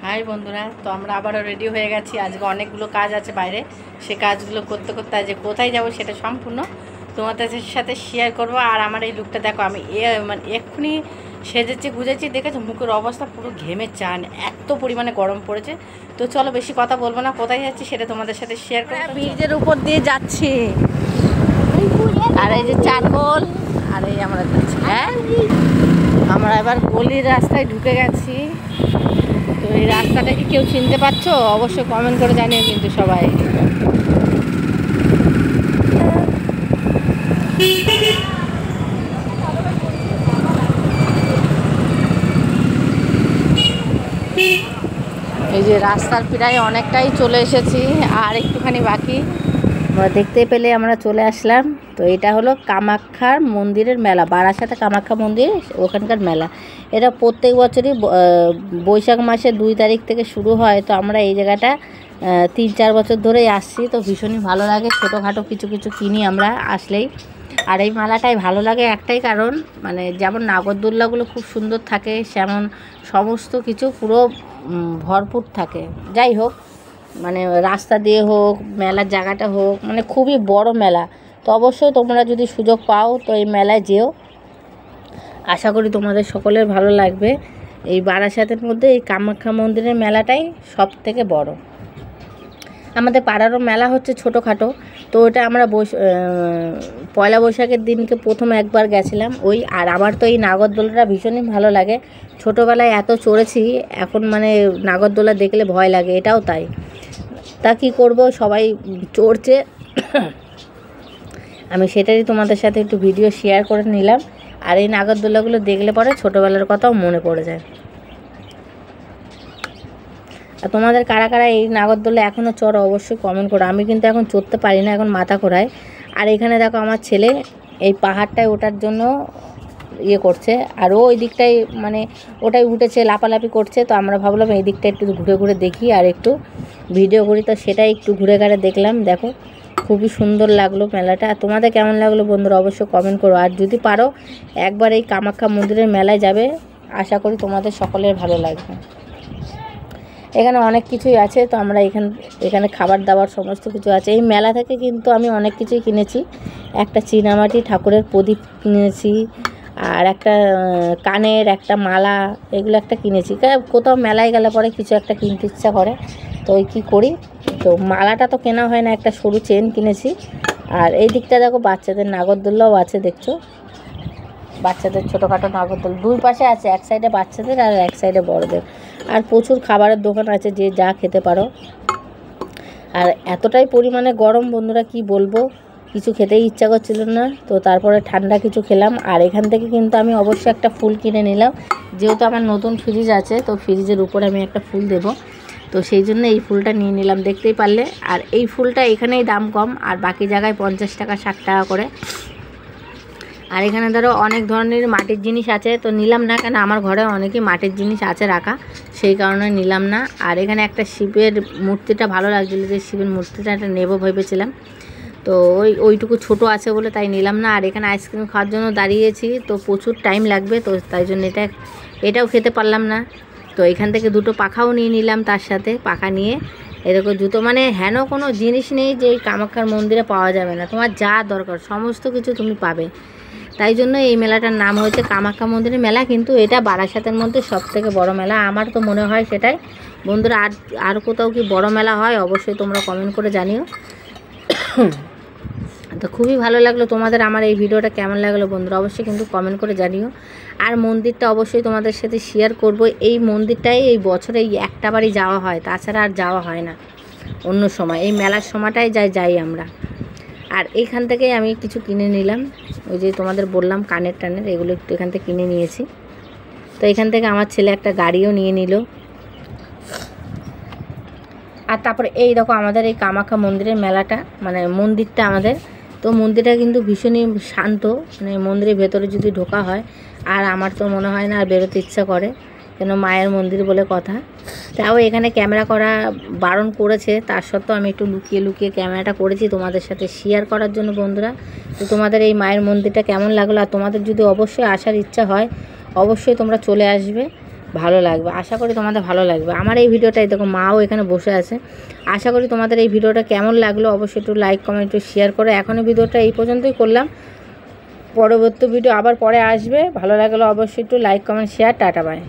High বন্ধুরা, তো আমরা আবারও রেডি হয়ে গেছি। আজকে অনেকগুলো কাজ আছে বাইরে, সে কাজগুলো করতে করতে আজ কোথায় যাব সেটা সম্পূর্ণ তোমাদের সাথে শেয়ার করব। আর আমার এই লুকটা দেখো, আমি মানে এক্ষুনি সেজেছি গুজেছি, দেখেছো মুখের অবস্থা পুরো ঘেমে চান, এত পরিমাণে গরম পড়েছে। তো চলো বেশি কথা বলবো না, কোথায় যাচ্ছি সেটা তোমাদের সাথে শেয়ার করব। ব্রিজের উপর দিয়ে যাচ্ছি, আর এই যে চারকোল, আর এই আমরা যাচ্ছি। হ্যাঁ, আমরা এবার গলির রাস্তায় ঢুকে গেছি। তো এই রাস্তাটা কি কেউ চিনতে পারছো? অবশ্যই কমেন্ট করে জানিও কিন্তু সবাই। এই যে রাস্তার প্রায় অনেকটাই চলে এসেছি, আর একটুখানি বাকি। আমরা দেখতে পেলে আমরা চলে আসলাম। তো এটা হলো কামাখ্যার মন্দিরের মেলা, বারাসাতে কামাখ্যা মন্দির, ওখানকার মেলা। এটা প্রত্যেক বছরই বৈশাখ মাসের 2 তারিখ থেকে শুরু হয়। তো আমরা এই জায়গাটা 3-4 বছর ধরেই আসছি। তো ভীষণই ভালো লাগে, ছোটোখাটো কিছু কিছু কিনি আমরা আসলেই। আর এই মেলাটাই ভালো লাগে একটাই কারণ, মানে যেমন নাগরদোল্লাগুলো খুব সুন্দর থাকে, সেমন সমস্ত কিছু পুরো ভরপুর থাকে। যাই হোক, মানে রাস্তা দিয়ে হোক, মেলার জায়গাটা হোক, মানে খুবই বড় মেলা। তো অবশ্যই তোমরা যদি সুযোগ পাও তো এই মেলায় যেও, আশা করি তোমাদের সকলের ভালো লাগবে। এই বারাসাতের মধ্যে এই কামাখ্যা মন্দিরের মেলাটাই সব থেকে বড়। আমাদের পাড়ারও মেলা হচ্ছে ছোটোখাটো। তো ওটা আমরা পয়লা বৈশাখের দিনকে প্রথম একবার গেছিলাম ওই। আর আমার তো এই নাগরদোলাটা ভীষণই ভালো লাগে, ছোটোবেলায় এত চড়েছি, এখন মানে নাগরদোলা দেখলে ভয় লাগে, এটাও তাই। তা কী করব, সবাই চড়ছে, আমি সেটারই তোমাদের সাথে একটু ভিডিও শেয়ার করে নিলাম। আর এই নাগরদোলাগুলো দেখলে পরে ছোটোবেলার কথাও মনে পড়ে যায়। আর তোমাদের কারা কারা এই নাগরদোলা এখনও চড়ো অবশ্যই কমেন্ট করো। আমি কিন্তু এখন চড়তে পারি না, এখন মাথা ঘোরায়। আর এখানে দেখো আমার ছেলে এই পাহাড়টায় ওঠার জন্য ইয়ে করছে, আর ও ওই দিকটায় মানে ওটাই উঠেছে, লাপালাপি করছে। তো আমরা ভাবলাম এই দিকটা একটু ঘুরে ঘুরে দেখি আর একটু ভিডিও করি। তো সেটাই একটু ঘুরে ঘাড়ে দেখলাম। দেখো খুবই সুন্দর লাগলো মেলাটা। আর তোমাদের কেমন লাগলো বন্ধুরা অবশ্যই কমেন্ট করো। আর যদি পারো একবার এই কামাখ্যা মন্দিরের মেলায় যাবে, আশা করি তোমাদের সকলের ভালো লাগবে। এখানে অনেক কিছুই আছে। তো আমরা এখানে খাবার দাবার সমস্ত কিছু আছে। এই মেলা থেকে কিন্তু আমি অনেক কিছুই কিনেছি। একটা চীনামাটি ঠাকুরের প্রদীপ কিনেছি, আর একটা কানের একটা মালা, এগুলো একটা কিনেছি। কোথাও মেলায় গেলে পরে কিছু একটা কিনতে ইচ্ছা করে, তো ওই কী করি। তো মালাটা তো কেনা হয় না, একটা সরু চেন কিনেছি। আর এই দিকটা দেখো বাচ্চাদের নাগরদোল্লাও আছে, দেখছো বাচ্চাদের ছোটোখাটো নাগরদোল দুই পাশে আছে, এক সাইডে বাচ্চাদের আর এক সাইডে বড়দের। আর প্রচুর খাবারের দোকান আছে, যে যা খেতে পারো। আর এতটাই পরিমাণে গরম বন্ধুরা কি বলবো, কিছু খেতেই ইচ্ছা করছিল না। তো তারপরে ঠান্ডা কিছু খেলাম। আর এখান থেকে কিন্তু আমি অবশ্যই একটা ফুল কিনে নিলাম, যেহেতু আমার নতুন ফ্রিজ আছে, তো ফ্রিজের উপরে আমি একটা ফুল দেব। তো সেই জন্য এই ফুলটা নিয়ে নিলাম, দেখতেই পারলে। আর এই ফুলটা এখানেই দাম কম, আর বাকি জায়গায় 50 টাকা 60 টাকা করে। আর এখানে ধরো অনেক ধরনের মাটির জিনিস আছে, তো নিলাম না, কেন আমার ঘরে অনেকই মাটির জিনিস আছে রাখা, সেই কারণে নিলাম না। আর এখানে একটা শিবের মূর্তিটা ভালো লাগছিলো, যে শিবের মূর্তিটা একটা নেবো ভেবেছিলাম, তো ওইটুকু ছোট আছে বলে তাই নিলাম না। আর এখানে আইসক্রিম খাওয়ার জন্য দাঁড়িয়েছি, তো প্রচুর টাইম লাগবে, তো তাই জন্য এটাও খেতে পারলাম না। তো এখান থেকে 2টো পাখাও নিয়ে নিলাম, তার সাথে পাখা নিয়ে এরকম জুতো, মানে হেন কোনো জিনিস নেই যে এই কামাখ্যার মন্দিরে পাওয়া যাবে না, তোমার যা দরকার সমস্ত কিছু তুমি পাবে। তাই জন্য এই মেলাটার নাম হয়েছে কামাখ্যা মন্দিরের মেলা। কিন্তু এটা বারাসাতের মধ্যে সবথেকে বড় মেলা, আমার তো মনে হয় সেটাই। বন্ধুরা আর কোথাও কি বড় মেলা হয় অবশ্যই তোমরা কমেন্ট করে জানিও। তো খুবই ভালো লাগলো তোমাদের আমার এই ভিডিওটা কেমন লাগলো বন্ধুরা অবশ্যই কিন্তু কমেন্ট করে জানিও। আর মন্দিরটা অবশ্যই তোমাদের সাথে শেয়ার করব। এই মন্দিরটাই এই বছরে এই একটা বারই যাওয়া হয়, তাছাড়া আর যাওয়া হয় না অন্য সময়। এই মেলার সময়টাই যাই আমরা। আর এইখান থেকেই আমি কিছু কিনে নিলাম, ওই যে তোমাদের বললাম কানের টানের, এগুলো একটু এখান থেকে কিনে নিয়েছি। তো এখান থেকে আমার ছেলে একটা গাড়িও নিয়ে নিল। আর তারপরে এই দেখো আমাদের এই কামাখ্যা মন্দিরের মেলাটা, মানে মন্দিরটা আমাদের, তো মন্দিরটা কিন্তু ভীষণই শান্ত, মানে মন্দিরের ভেতরে যদি ঢোকা হয়, আর আমার তো মনে হয় না আর বেরোতে ইচ্ছা করে, কেন মায়ের মন্দির বলে কথা। তাও এখানে ক্যামেরা করা বারণ করেছে, তার সত্ত্বেও আমি একটু লুকিয়ে লুকিয়ে ক্যামেরাটা করেছি তোমাদের সাথে শেয়ার করার জন্য বন্ধুরা। তো তোমাদের এই মায়ের মন্দিরটা কেমন লাগলো, আর তোমাদের যদি অবশ্যই আসার ইচ্ছা হয় অবশ্যই তোমরা চলে আসবে। ভালো লাগবে, আশা করি তোমাদের ভালো লাগবে। আমার এই ভিডিওটাই দেখো মাও এখানে বসে আছে। আশা করি তোমাদের এই ভিডিওটা কেমন লাগলো অবশ্যই একটু লাইক কমেন্ট একটু শেয়ার করে। এখনও ভিডিওটা এই পর্যন্তই করলাম, পরবর্তী ভিডিও আবার পরে আসবে। ভালো লাগলো অবশ্যই একটু like comment share, tata bye.